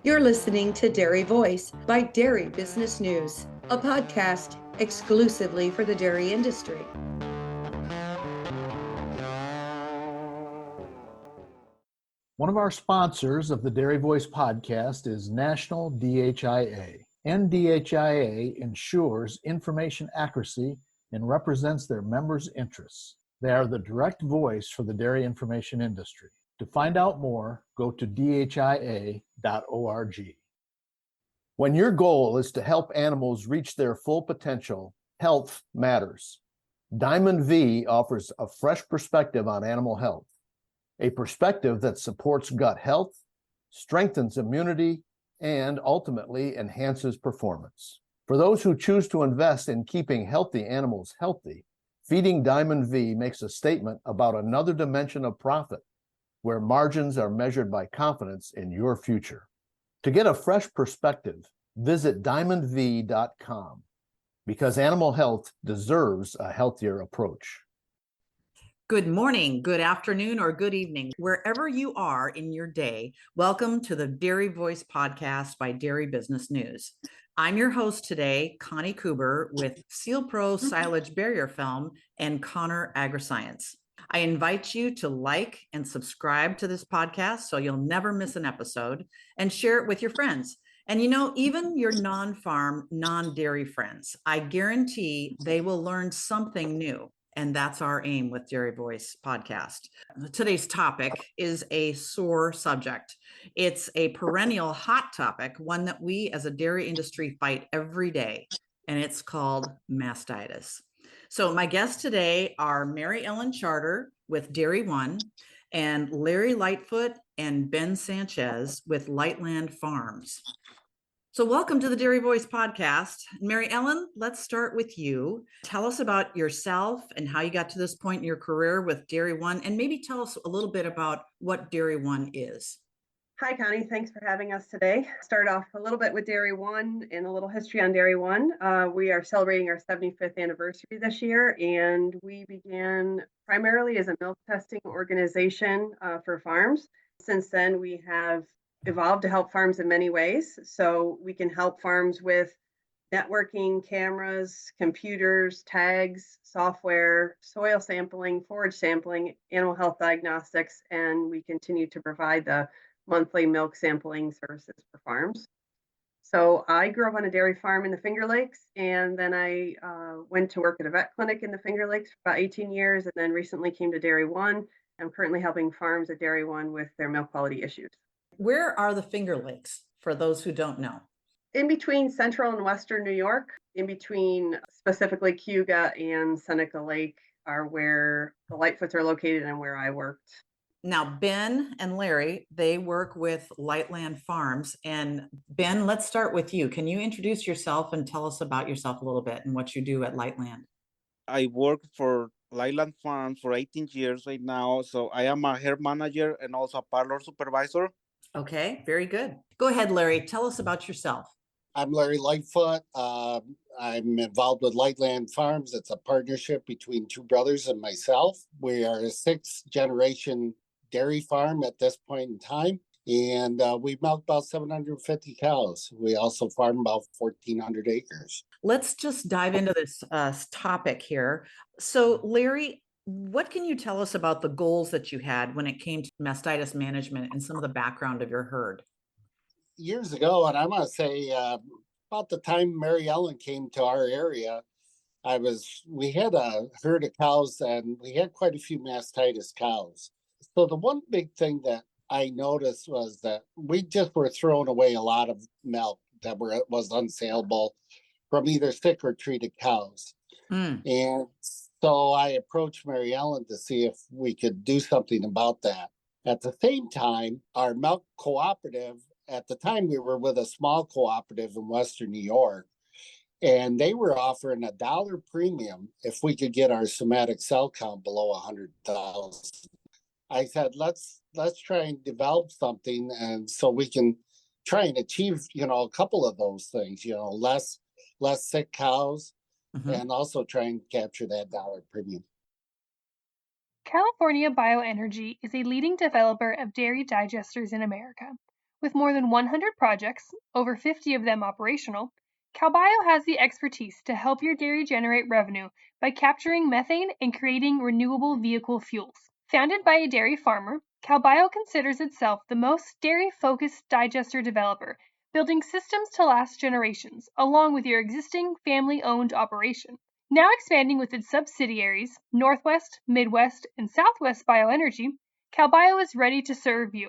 You're listening to Dairy Voice by Dairy Business News, a podcast exclusively for the dairy industry. One of our sponsors of the Dairy Voice podcast is National DHIA. NDHIA ensures information accuracy and represents their members' interests. They are the direct voice for the dairy information industry. To find out more, go to dhia.org. When your goal is to help animals reach their full potential, health matters. Diamond V offers a fresh perspective on animal health, a perspective that supports gut health, strengthens immunity, and ultimately enhances performance. For those who choose to invest in keeping healthy animals healthy, feeding Diamond V makes a statement about another dimension of profit, where margins are measured by confidence in your future. To get a fresh perspective, visit diamondv.com, because animal health deserves a healthier approach. Good morning, good afternoon, or good evening. Wherever you are in your day, welcome to the Dairy Voice podcast by Dairy Business News. I'm your host today, Connie Kuber, with Sealpro Silage Barrier Film and Connor Agriscience. I invite you to like and subscribe to this podcast so you'll never miss an episode, and share it with your friends. And even your non-farm, non-dairy friends, I guarantee they will learn something new. And that's our aim with Dairy Voice podcast. Today's topic is a sore subject. It's a perennial hot topic, one that we as a dairy industry fight every day, and it's called mastitis. So my guests today are Mary Ellen Charter with Dairy One, and Larry Lightfoote and Benja Sanchez with Lightland Farms. So welcome to the Dairy Voice podcast. Mary Ellen, let's start with you. Tell us about yourself and how you got to this point in your career with Dairy One, and maybe tell us a little bit about what Dairy One is. Hi, Connie. Thanks for having us today. Start off a little bit with Dairy One and a little history on Dairy One. We are celebrating our 75th anniversary this year, and we began primarily as a milk testing organization for farms. Since then, we have evolved to help farms in many ways. So we can help farms with networking, cameras, computers, tags, software, soil sampling, forage sampling, animal health diagnostics, and we continue to provide the monthly milk sampling services for farms. So I grew up on a dairy farm in the Finger Lakes, and then I went to work at a vet clinic in the Finger Lakes for about 18 years, and then recently came to Dairy One. I'm currently helping farms at Dairy One with their milk quality issues. Where are the Finger Lakes, for those who don't know? In between central and western New York, in between specifically Cayuga and Seneca Lake are where the Lightfootes are located and where I worked. Now, Ben and Larry, they work with Lightland Farms. And Ben, let's start with you. Can you introduce yourself and tell us about yourself a little bit and what you do at Lightland? I work for Lightland Farms for 18 years right now. So I am a herd manager and also a parlor supervisor. Okay, very good. Go ahead, Larry. Tell us about yourself. I'm Larry Lightfoote. I'm involved with Lightland Farms. It's a partnership between two brothers and myself. We are a sixth generation dairy farm at this point in time, and we milk about 750 cows. We also farm about 1,400 acres. Let's just dive into this topic here. So, Larry, what can you tell us about the goals that you had when it came to mastitis management and some of the background of your herd? Years ago, and I want to say about the time Mary Ellen came to our area, we had a herd of cows, and we had quite a few mastitis cows. So the one big thing that I noticed was that we just were throwing away a lot of milk that was unsaleable from either sick or treated cows. And so I approached Mary Ellen to see if we could do something about that. At the same time, our milk cooperative, at the time we were with a small cooperative in Western New York, and they were offering $1 premium if we could get our somatic cell count below 100,000. I said, let's try and develop something, and so we can try and achieve, a couple of those things, less sick cows, and also try and capture that $1 premium. California Bioenergy is a leading developer of dairy digesters in America. With more than 100 projects, over 50 of them operational, CalBio has the expertise to help your dairy generate revenue by capturing methane and creating renewable vehicle fuels. Founded by a dairy farmer, CalBio considers itself the most dairy-focused digester developer, building systems to last generations, along with your existing family-owned operation. Now expanding with its subsidiaries, Northwest, Midwest, and Southwest Bioenergy, CalBio is ready to serve you.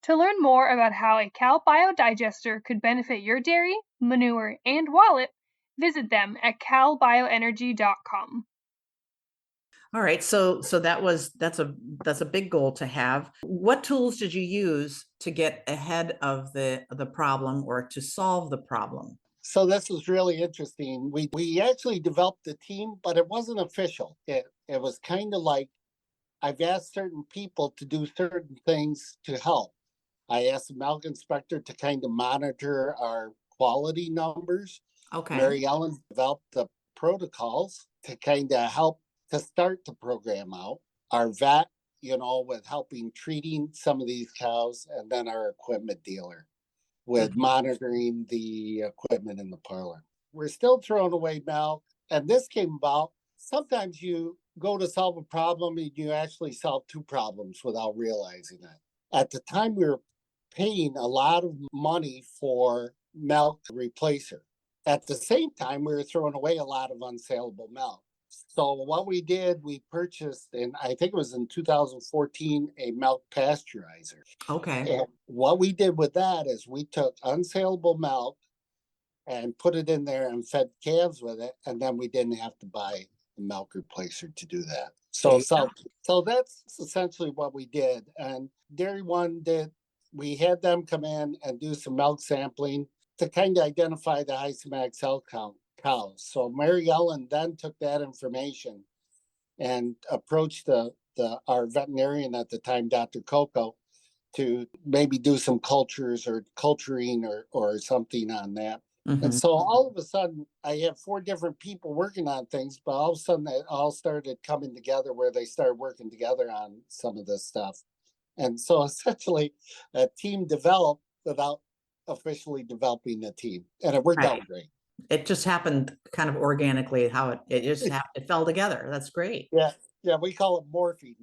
To learn more about how a CalBio digester could benefit your dairy, manure, and wallet, visit them at calbioenergy.com. All right, so that's a big goal to have. What tools did you use to get ahead of the problem or to solve the problem? So this was really interesting. We actually developed the team, but it wasn't official. It was kind of like I've asked certain people to do certain things to help. I asked the milk inspector to kind of monitor our quality numbers. Okay. Mary Ellen developed the protocols to kind of help to start the program out. Our vet, with helping treating some of these cows, and then our equipment dealer with monitoring the equipment in the parlor. We're still throwing away milk. And this came about, sometimes you go to solve a problem and you actually solve two problems without realizing it. At the time, we were paying a lot of money for milk replacer. At the same time, we were throwing away a lot of unsaleable milk. So what we did, we purchased, and I think it was in 2014, a milk pasteurizer. Okay. And what we did with that is we took unsaleable milk and put it in there and fed calves with it, and then we didn't have to buy a milk replacer to do that. So that's essentially what we did. And Dairy One we had them come in and do some milk sampling to kind of identify the high somatic cell count cows. So Mary Ellen then took that information and approached our veterinarian at the time, Dr. Coco, to maybe do some cultures or culturing or something on that. Mm-hmm. And so all of a sudden, I have 4 different people working on things, but all of a sudden it all started coming together where they started working together on some of this stuff. And so essentially a team developed without officially developing a team. And it worked out great. It just happened kind of organically, how it fell together. That's great. Yeah, we call it morphing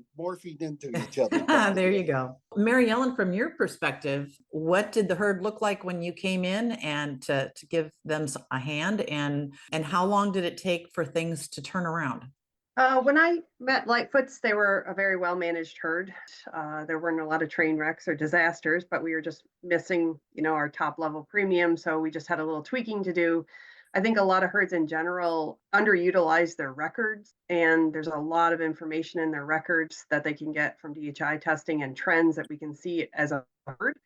into each other. There you go. Mary Ellen, from your perspective, what did the herd look like when you came in and to give them a hand, and how long did it take for things to turn around? When I met Lightfootes, they were a very well-managed herd. There weren't a lot of train wrecks or disasters, but we were just missing, our top-level premium. So we just had a little tweaking to do. I think a lot of herds in general underutilize their records, and there's a lot of information in their records that they can get from DHI testing and trends that we can see as a herd.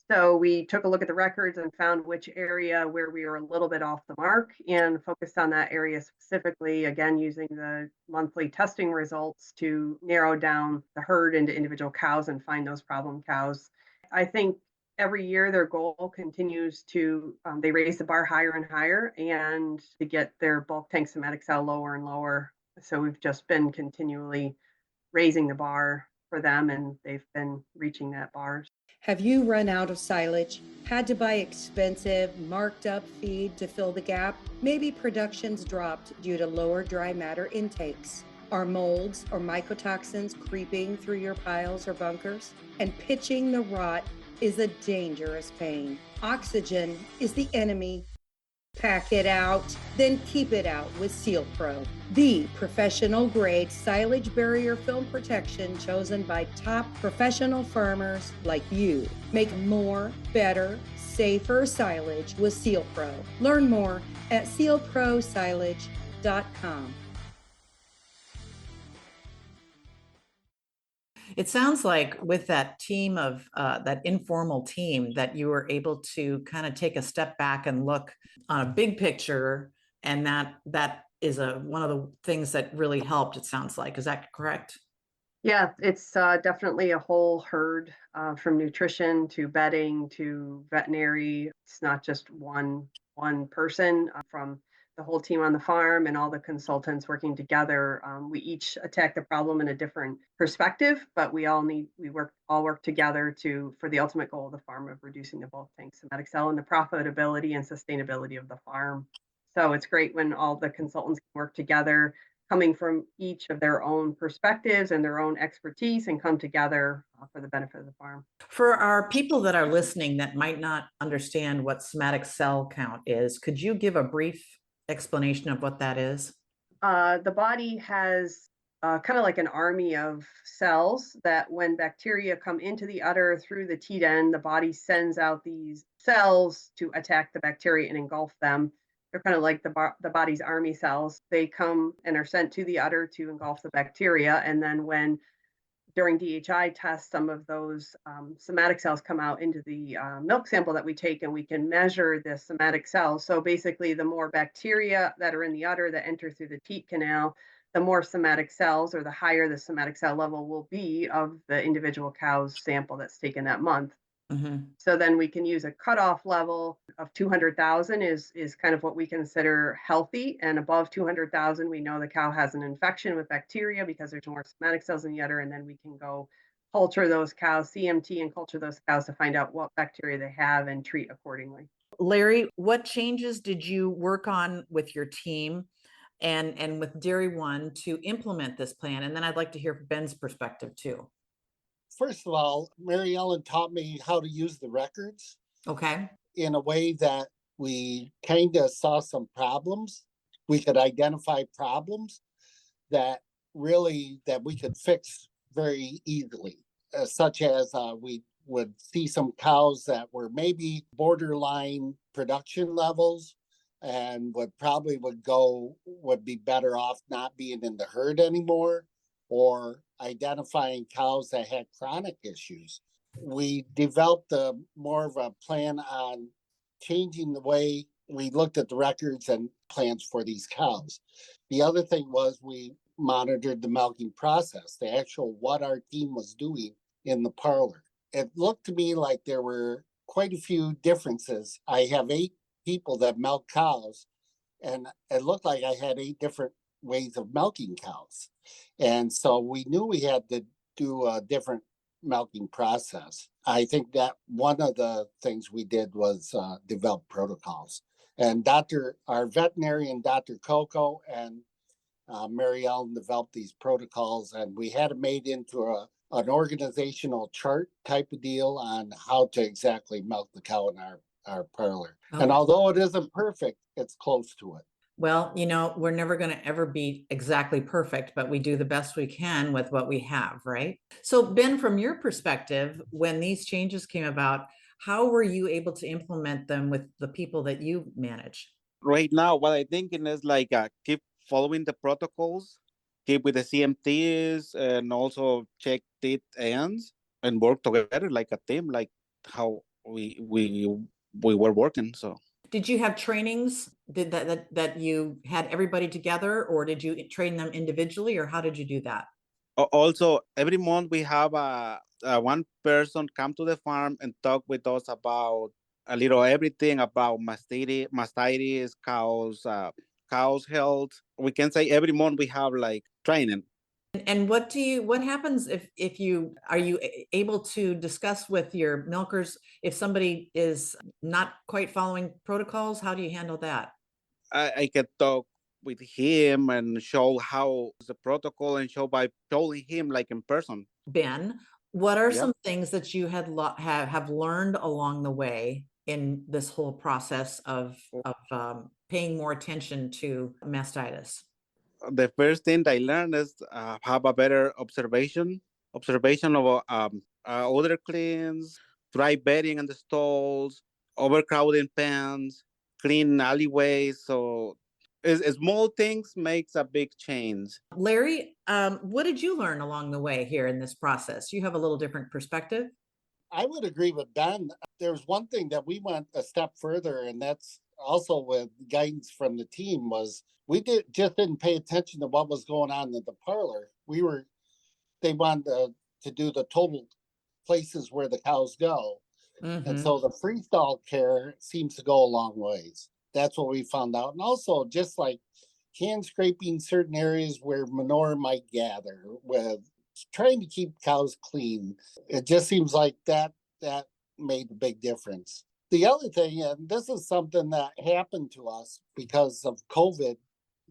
So we took a look at the records and found which area where we were a little bit off the mark and focused on that area specifically, again, using the monthly testing results to narrow down the herd into individual cows and find those problem cows. I think every year their goal continues to, they raise the bar higher and higher and to get their bulk tank somatic cell lower and lower. So we've just been continually raising the bar for them, and they've been reaching that bar. Have you run out of silage? Had to buy expensive, marked up feed to fill the gap? Maybe production's dropped due to lower dry matter intakes. Are molds or mycotoxins creeping through your piles or bunkers? And pitching the rot is a dangerous pain. Oxygen is the enemy. Pack it out, then keep it out with Sealpro, the professional grade silage barrier film protection chosen by top professional farmers like you. Make more, better, safer silage with Sealpro. Learn more at sealprosilage.com. It sounds like with that team of that informal team that you were able to kind of take a step back and look on a big picture, and that is one of the things that really helped, it sounds like. Is that correct? Yeah, it's definitely a whole herd, from nutrition to bedding to veterinary. It's not just one person, from the whole team on the farm and all the consultants working together. We each attack the problem in a different perspective, but we all work together for the ultimate goal of the farm of reducing the bulk tank somatic cell and the profitability and sustainability of the farm. So it's great when all the consultants can work together, coming from each of their own perspectives and their own expertise, and come together for the benefit of the farm. For our people that are listening that might not understand what somatic cell count is, could you give a brief explanation of what that is? The body has kind of like an army of cells that when bacteria come into the udder through the teat end, the body sends out these cells to attack the bacteria and engulf them. They're kind of like the body's army cells. They come and are sent to the udder to engulf the bacteria. And then when during DHI tests, some of those somatic cells come out into the milk sample that we take, and we can measure the somatic cells. So basically, the more bacteria that are in the udder that enter through the teat canal, the more somatic cells, or the higher the somatic cell level will be of the individual cow's sample that's taken that month. Mm-hmm. So then we can use a cutoff level of 200,000 is kind of what we consider healthy. And above 200,000, we know the cow has an infection with bacteria because there's more somatic cells in the udder. And then we can go culture those cows, CMT, and culture those cows to find out what bacteria they have and treat accordingly. Larry, what changes did you work on with your team and with Dairy One to implement this plan? And then I'd like to hear Ben's perspective too. First of all, Mary Ellen taught me how to use the records Okay. in a way that we kind of saw some problems. We could identify problems that we could fix very easily, such as we would see some cows that were maybe borderline production levels and would be better off not being in the herd anymore, or identifying cows that had chronic issues. We developed more of a plan on changing the way we looked at the records and plans for these cows. The other thing was we monitored the milking process, the actual what our team was doing in the parlor. It looked to me like there were quite a few differences. I have 8 people that milk cows, and it looked like I had 8 different ways of milking cows. And so we knew we had to do a different milking process. I think that one of the things we did was develop protocols. And our veterinarian, Dr. Coco, and Mary Ellen developed these protocols, and we had it made into an organizational chart type of deal on how to exactly milk the cow in our parlor. Oh. And although it isn't perfect, it's close to it. Well, we're never going to ever be exactly perfect, but we do the best we can with what we have, right? So Ben, from your perspective, when these changes came about, how were you able to implement them with the people that you manage? Right now, what I'm thinking is like keep following the protocols, keep with the CMTs, and also check teeth ends and work together like a team, like how we were working. So did you have trainings that you had everybody together, or did you train them individually, or how did you do that? Also, every month we have one person come to the farm and talk with us about a little everything about mastitis, cows health. We can say every month we have like training. And what happens if you are you able to discuss with your milkers if somebody is not quite following protocols? How do you handle that? I can talk with him and show how the protocol and show by showing him like in person. Ben, what are some things that you have learned along the way in this whole process of paying more attention to mastitis? The first thing I learned is have a better observation of odor cleans, dry bedding in the stalls, overcrowding pens, clean alleyways. So small things makes a big change. Larry, what did you learn along the way here in this process? You have a little different perspective. I would agree with Ben. There's one thing that we went a step further, and that's also with guidance from the team, was we didn't pay attention to what was going on in the parlor. They wanted to do the total places where the cows go. Mm-hmm. And so the freestall care seems to go a long ways. That's what we found out. And also just like hand scraping certain areas where manure might gather, with trying to keep cows clean. It just seems like that made a big difference. The other thing, and this is something that happened to us because of COVID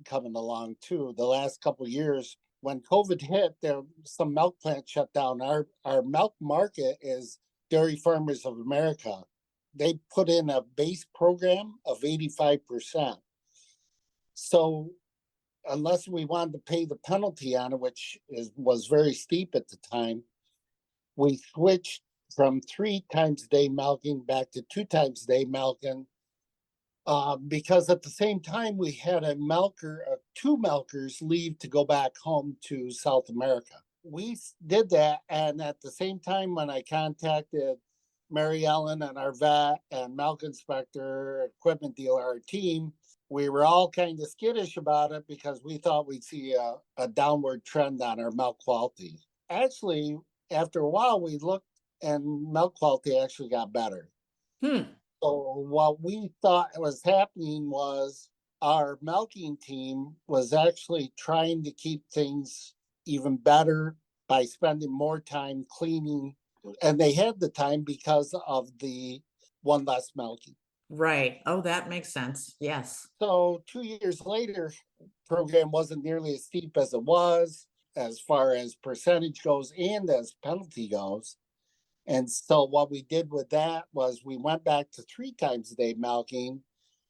coming along too, the last couple of years, when COVID hit, there some milk plants shut down. Our milk market is Dairy Farmers of America. They put in a base program of 85%. So unless we wanted to pay the penalty on it, which was very steep at the time, we switched from 3 times a day milking back to 2 times a day milking, because at the same time we had two milkers leave to go back home to South America. We did that, and at the same time when I contacted Mary Ellen and our vet and milk inspector, equipment dealer, our team, we were all kind of skittish about it because we thought we'd see a downward trend on our milk quality. Actually, after a while, we looked and milk quality actually got better. So what we thought was happening was our milking team was actually trying to keep things even better by spending more time cleaning. And they had the time because of the one less milking. Right. Oh, that makes sense. Yes. So 2 years later, program wasn't nearly as steep as it was as far as percentage goes and as penalty goes. And so what we did with that was we went back to 3 times a day milking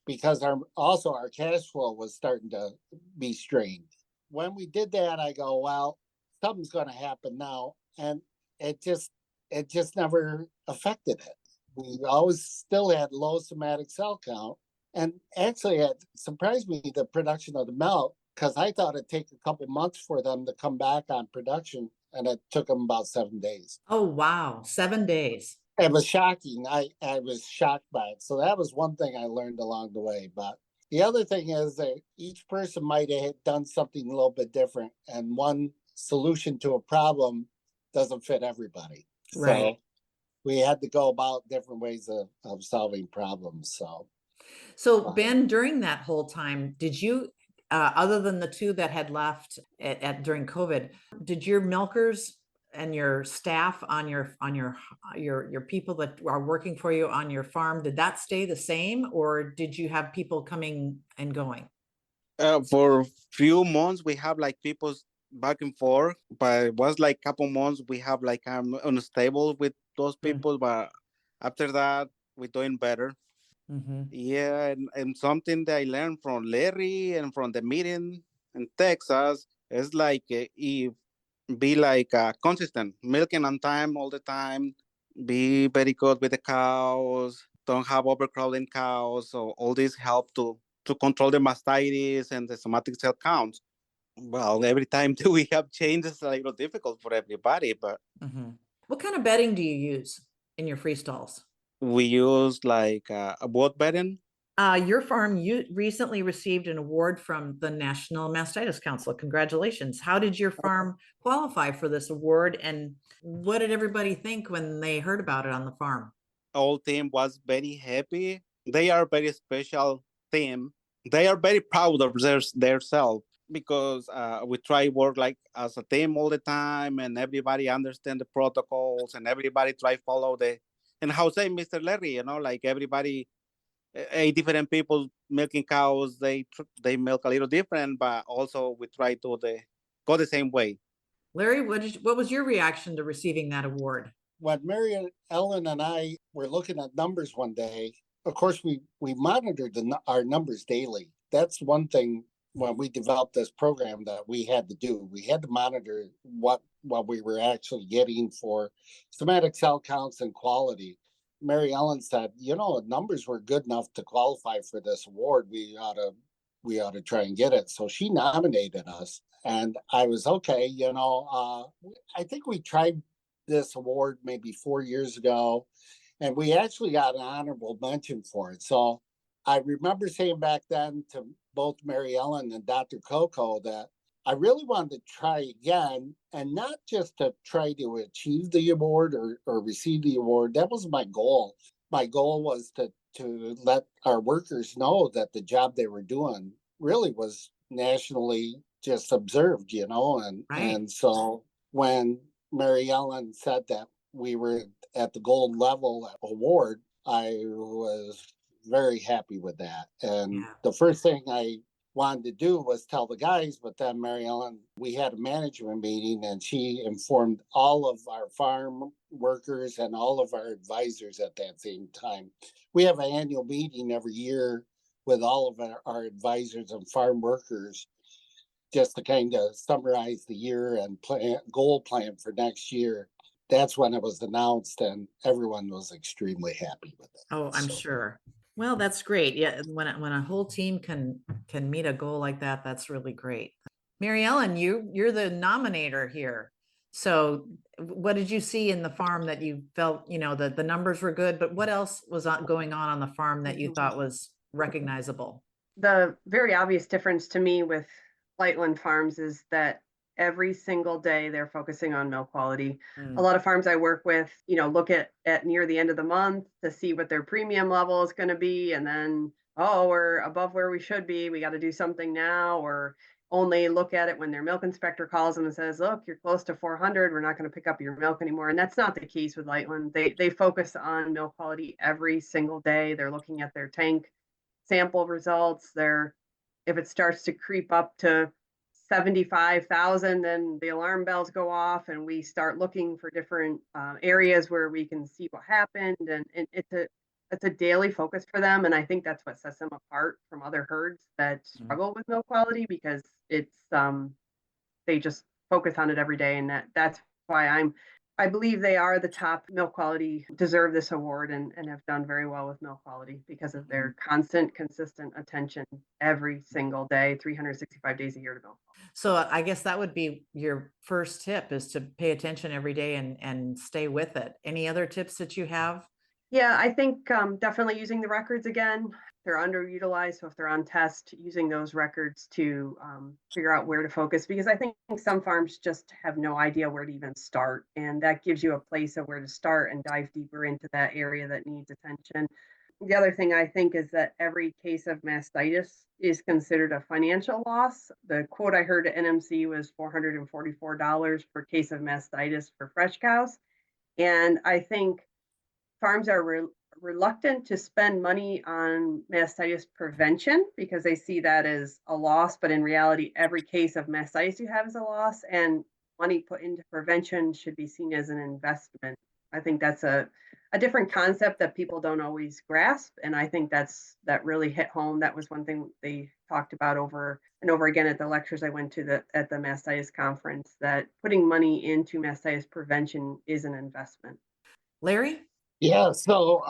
because our cash flow was starting to be strained. When we did that, I go, well, something's going to happen now. And it just never affected it. We always still had low somatic cell count. And actually, it surprised me, the production of the milk, because I thought it'd take a couple months for them to come back on production. And it took them about 7 days. Oh, wow. 7 days. It was shocking. I was shocked by it. So that was one thing I learned along the way. But the other thing is that each person might have done something a little bit different. And one solution to a problem doesn't fit everybody. Right. So we had to go about different ways of solving problems. So Ben, during that whole time, did you, other than the 2 that had left during COVID, did your milkers and your staff on your people that are working for you on your farm, did that stay the same, or did you have people coming and going? For few months we have like people back and forth, but it was like couple months we have like unstable with those people, but after that we're doing better. Yeah, and something that I learned from Larry and from the meeting in Texas is like be like consistent, milking on time all the time, be very good with the cows, don't have overcrowding cows. So all this help to control the mastitis and the somatic cell counts. Well, every time we have changes, it's a little difficult for everybody, but what kind of bedding do you use in your free stalls? We use like a wood bedding. Your farm, you recently received an award from the National Mastitis Council. Congratulations. How did your farm qualify for this award, and what did everybody think when they heard about it on the farm? Whole team was very happy. They are very special team. They are very proud of their self because we try work like as a team all the time, and everybody understand the protocols, and everybody try follow the. And how say Mr. Larry, like everybody, 8 different people milking cows, they milk a little different, but also we try to go the same way. Larry, what was your reaction to receiving that award? When Mary Ellen and I were looking at numbers one day, of course, we monitored our numbers daily. That's one thing when we developed this program that we had to do. We had to monitor what we were actually getting for somatic cell counts and quality. Mary Ellen said, numbers were good enough to qualify for this award. We ought to try and get it. So she nominated us, and I was okay. I think we tried this award maybe 4 years ago, and we actually got an honorable mention for it. So I remember saying back then to both Mary Ellen and Dr. Coco that I really wanted to try again, and not just to try to achieve the award or receive the award. That was my goal. My goal was to let our workers know that the job they were doing really was nationally just observed, and so when Mary Ellen said that we were at the gold level award, I was very happy with that. And the first thing I wanted to do was tell the guys, but then Mary Ellen, we had a management meeting and she informed all of our farm workers and all of our advisors at that same time. We have an annual meeting every year with all of our advisors and farm workers just to kind of summarize the year and goal plan for next year. That's when it was announced and everyone was extremely happy with it. Oh, I'm sure. Well, that's great. Yeah, when a whole team can meet a goal like that, that's really great. Mary Ellen, you're the nominator here. So what did you see in the farm that you felt, the numbers were good, but what else was going on the farm that you thought was recognizable? The very obvious difference to me with Lightland Farms is that every single day they're focusing on milk quality. A lot of farms I work with, look at near the end of the month to see what their premium level is going to be. And then, we're above where we should be. We got to do something now, or only look at it when their milk inspector calls them and says, look, you're close to 400. We're not going to pick up your milk anymore. And that's not the case with Lightland. They focus on milk quality every single day. They're looking at their tank sample results. If it starts to creep up to 75,000, then the alarm bells go off and we start looking for different areas where we can see what happened. And it's a daily focus for them. And I think that's what sets them apart from other herds that struggle with milk quality, because they just focus on it every day. And that's why I believe they are the top milk quality, deserve this award, and have done very well with milk quality because of their constant, consistent attention every single day, 365 days a year to milk. So I guess that would be your first tip, is to pay attention every day and stay with it. Any other tips that you have? Yeah, I think definitely using the records again. They're underutilized. So if they're on test, using those records to figure out where to focus, because I think some farms just have no idea where to even start. And that gives you a place of where to start and dive deeper into that area that needs attention. The other thing I think is that every case of mastitis is considered a financial loss. The quote I heard at NMC was $444 per case of mastitis for fresh cows. And I think farms are reluctant to spend money on mastitis prevention because they see that as a loss. But in reality, every case of mastitis you have is a loss, and money put into prevention should be seen as an investment. I think that's a different concept that people don't always grasp. And I think that really hit home. That was one thing they talked about over and over again at the lectures I went to at the Mastitis conference, that putting money into mastitis prevention is an investment. Larry? Yeah, so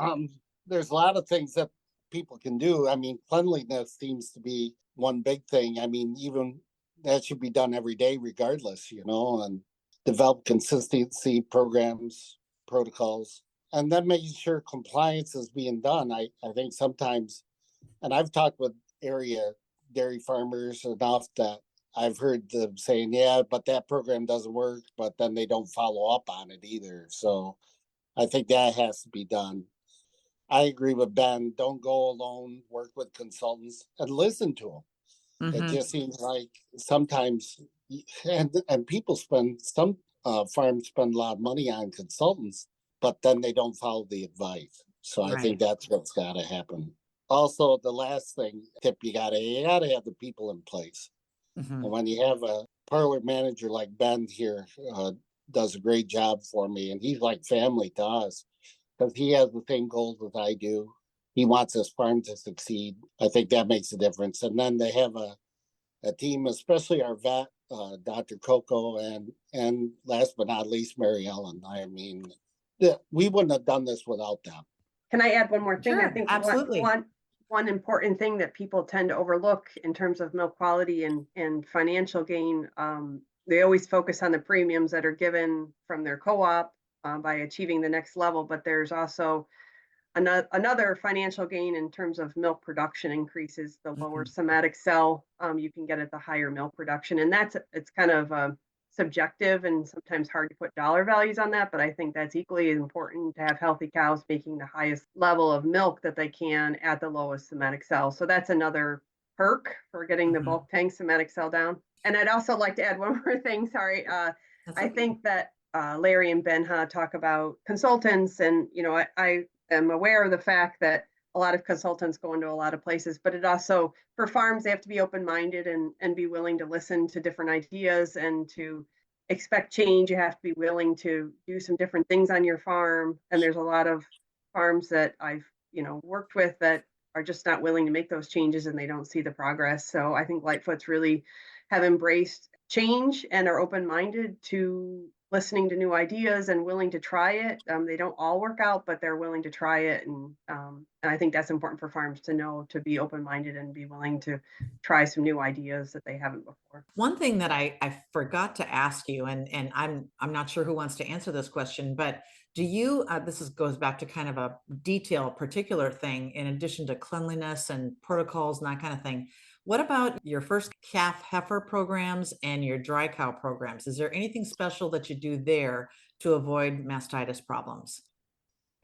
there's a lot of things that people can do. I mean, cleanliness seems to be one big thing. I mean, even that should be done every day regardless, and develop consistency programs, protocols, and then making sure compliance is being done. I think sometimes, and I've talked with area dairy farmers enough that I've heard them saying, yeah, but that program doesn't work, but then they don't follow up on it either. So I think that has to be done. I agree with Ben. Don't go alone, work with consultants and listen to them. It just seems like sometimes, and people some farms spend a lot of money on consultants, but then they don't follow the advice. So I think that's what's got to happen. Also, the last tip you gotta have the people in place. And when you have a parlor manager like Ben here, does a great job for me, and he's like family to us because he has the same goals as I do. He wants his farm to succeed. I think that makes a difference. And then they have a team, especially our vet, Dr. Coco, and last but not least, Mary Ellen. I mean, we wouldn't have done this without them. Can I add one more thing? Sure, I think absolutely. One important thing that people tend to overlook in terms of milk quality and financial gain, they always focus on the premiums that are given from their co-op by achieving the next level, but there's also another financial gain in terms of milk production increases. The lower somatic cell you can get at the higher milk production, and it's kind of subjective and sometimes hard to put dollar values on that, but I think that's equally important to have healthy cows making the highest level of milk that they can at the lowest somatic cell. So that's another perk for getting the bulk tank somatic cell down. And I'd also like to add one more thing. Sorry. I think that Larry and Benja talk about consultants, and I am aware of the fact that a lot of consultants go into a lot of places, but it also, for farms, they have to be open-minded and be willing to listen to different ideas and to expect change. You have to be willing to do some different things on your farm. And there's a lot of farms that I've worked with that are just not willing to make those changes, and they don't see the progress. So I think Lightfoote's really have embraced change and are open-minded to listening to new ideas and willing to try it. They don't all work out, but they're willing to try it. And I think that's important for farms to know, to be open-minded and be willing to try some new ideas that they haven't before. One thing that I forgot to ask you, and I'm not sure who wants to answer this question, but do you, goes back to kind of a detail, particular thing, in addition to cleanliness and protocols and that kind of thing. What about your first calf heifer programs and your dry cow programs? Is there anything special that you do there to avoid mastitis problems?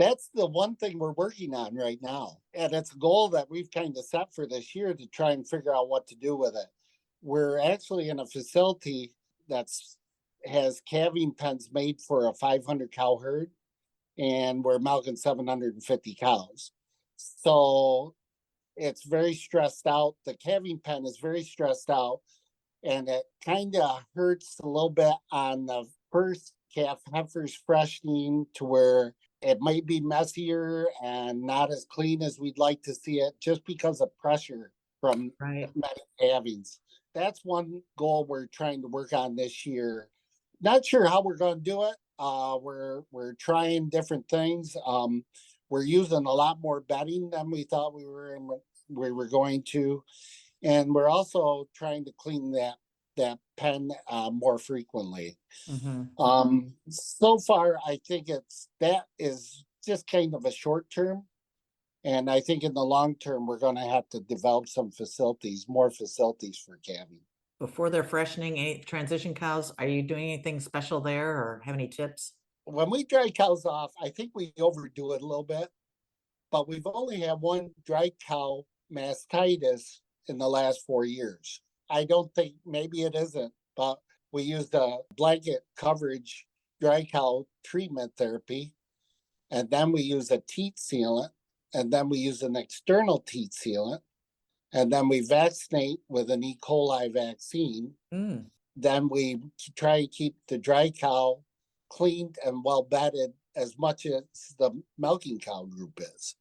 That's the one thing we're working on right now. And it's a goal that we've kind of set for this year to try and figure out what to do with it. We're actually in a facility has calving pens made for a 500 cow herd, and we're milking 750 cows. So it's very stressed out. The calving pen is very stressed out, and it kind of hurts a little bit on the first calf heifers freshening to where it might be messier and not as clean as we'd like to see it, just because of pressure from many calvings. That's one goal we're trying to work on this year. Not sure how we're going to do it. We're trying different things. We're using a lot more bedding than we thought we were going to, and we're also trying to clean that pen more frequently. So far, I think that is just kind of a short term, and I think in the long term we're going to have to develop more facilities for calving. Before they're freshening, any transition cows, are you doing anything special there, or have any tips? When we dry cows off, I think we overdo it a little bit, but we've only had one dry cow mastitis in the last 4 years. I don't think, maybe it isn't, but we used a blanket coverage dry cow treatment therapy, and then we use a teat sealant, and then we use an external teat sealant, and then we vaccinate with an E. coli vaccine. Then we try to keep the dry cow cleaned and well bedded as much as the milking cow group is.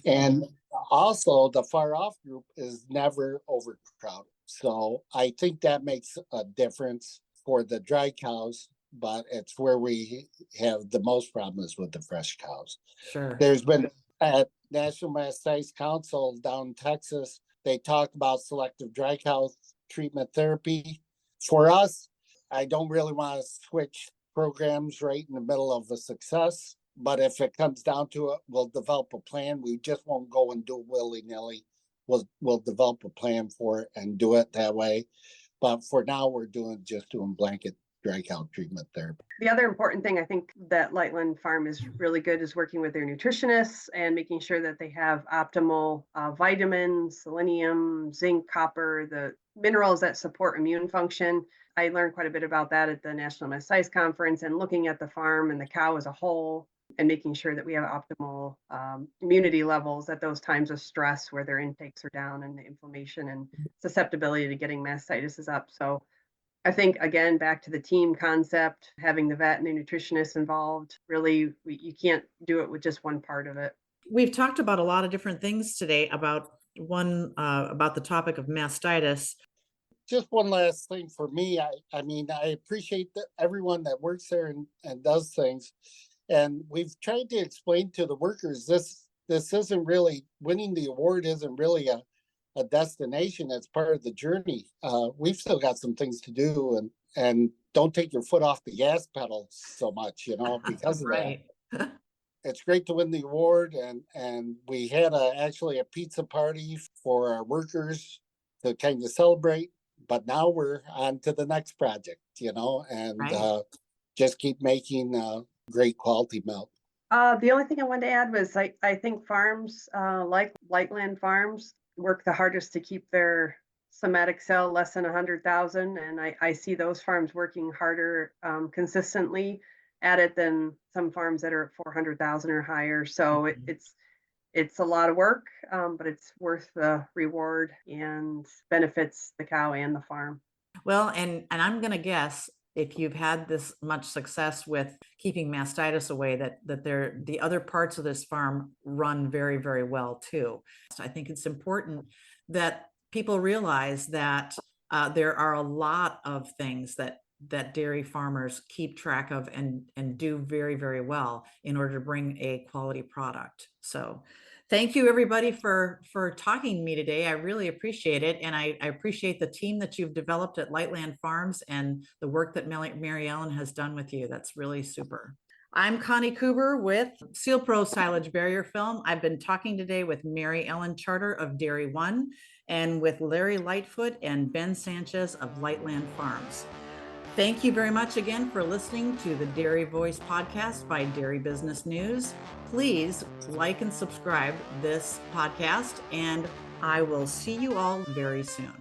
And also the far off group is never overcrowded. So I think that makes a difference for the dry cows, but it's where we have the most problems with the fresh cows. Sure. There's been at National Mastitis Council down in Texas, they talk about selective dry cow treatment therapy. For us, I don't really want to switch programs right in the middle of a success, but if it comes down to it, we'll develop a plan. We just won't go and do it willy-nilly. We'll develop a plan for it and do it that way. But for now, we're doing blanket dry cow treatment therapy. The other important thing I think that Lightland Farm is really good is working with their nutritionists and making sure that they have optimal vitamins, selenium, zinc, copper, the minerals that support immune function. I learned quite a bit about that at the National Mastitis Conference, and looking at the farm and the cow as a whole and making sure that we have optimal immunity levels at those times of stress where their intakes are down and the inflammation and susceptibility to getting mastitis is up. So I think, again, back to the team concept, having the vet and the nutritionist involved, really, you can't do it with just one part of it. We've talked about a lot of different things today about the topic of mastitis. Just one last thing for me. I mean, I appreciate everyone that works there and does things. And we've tried to explain to the workers, this isn't really, winning the award isn't really a destination. It's part of the journey. We've still got some things to do, and don't take your foot off the gas pedal so much, because of that. It's great to win the award, and we had actually a pizza party for our workers to kind of celebrate. but now we're on to the next project, and Right. just keep making great quality milk. The only thing I wanted to add was I think farms like Lightland Farms work the hardest to keep their somatic cell less than 100,000, and I see those farms working harder consistently at it than some farms that are at 400,000 or higher. So it's a lot of work, but it's worth the reward and benefits the cow and the farm. Well, and I'm going to guess if you've had this much success with keeping mastitis away, that the other parts of this farm run very, very well too. So I think it's important that people realize that there are a lot of things that dairy farmers keep track of and do very, very well in order to bring a quality product. So thank you everybody for talking to me today. I really appreciate it. And I appreciate the team that you've developed at Lightland Farms and the work that Mary Ellen has done with you. That's really super. I'm Connie Kuber with Sealpro Silage Barrier Film. I've been talking today with Mary Ellen Charter of Dairy One and with Larry Lightfoote and Ben Sanchez of Lightland Farms. Thank you very much again for listening to the Dairy Voice podcast by Dairy Business News. Please like and subscribe this podcast, and I will see you all very soon.